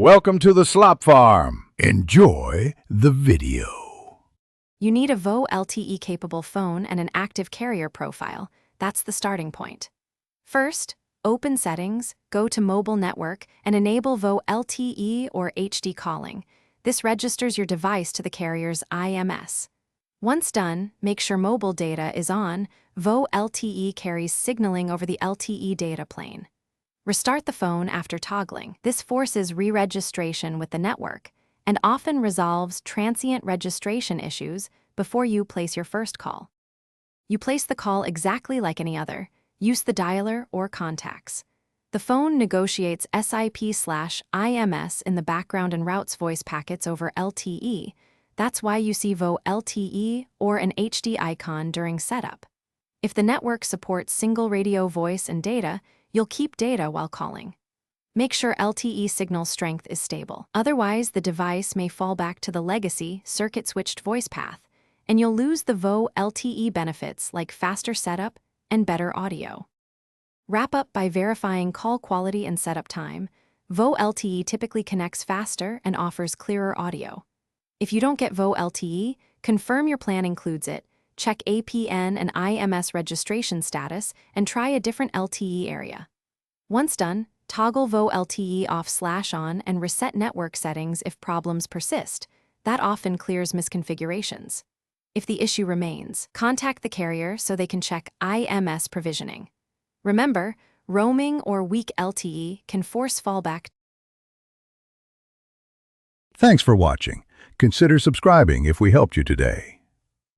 Welcome to the Slop Farm. Enjoy the video. You need a VO LTE-capable phone and an active carrier profile. That's the starting point. First, open Settings, go to Mobile Network, and enable VO LTE or HD calling. This registers your device to the carrier's IMS. Once done, make sure mobile data is on. VO LTE carries signaling over the LTE data plane. Restart the phone after toggling. This forces re-registration with the network and often resolves transient registration issues before you place your first call. You place the call exactly like any other. Use the dialer or contacts. The phone negotiates SIP/IMS in the background and routes voice packets over LTE. That's why you see VO LTE or an HD icon during setup. If the network supports single radio voice and data, you'll keep data while calling. Make sure LTE signal strength is stable. Otherwise, the device may fall back to the legacy circuit-switched voice path, and you'll lose the VO LTE benefits like faster setup and better audio. Wrap up by verifying call quality and setup time. VO LTE typically connects faster and offers clearer audio. If you don't get VO LTE, confirm your plan includes it. Check APN and IMS registration status, and try a different LTE area. Once done, toggle VO LTE off/on and reset network settings if problems persist. That often clears misconfigurations. If the issue remains, contact the carrier so they can check IMS provisioning. Remember, roaming or weak LTE can force fallback. Thanks for watching. Consider subscribing if we helped you today.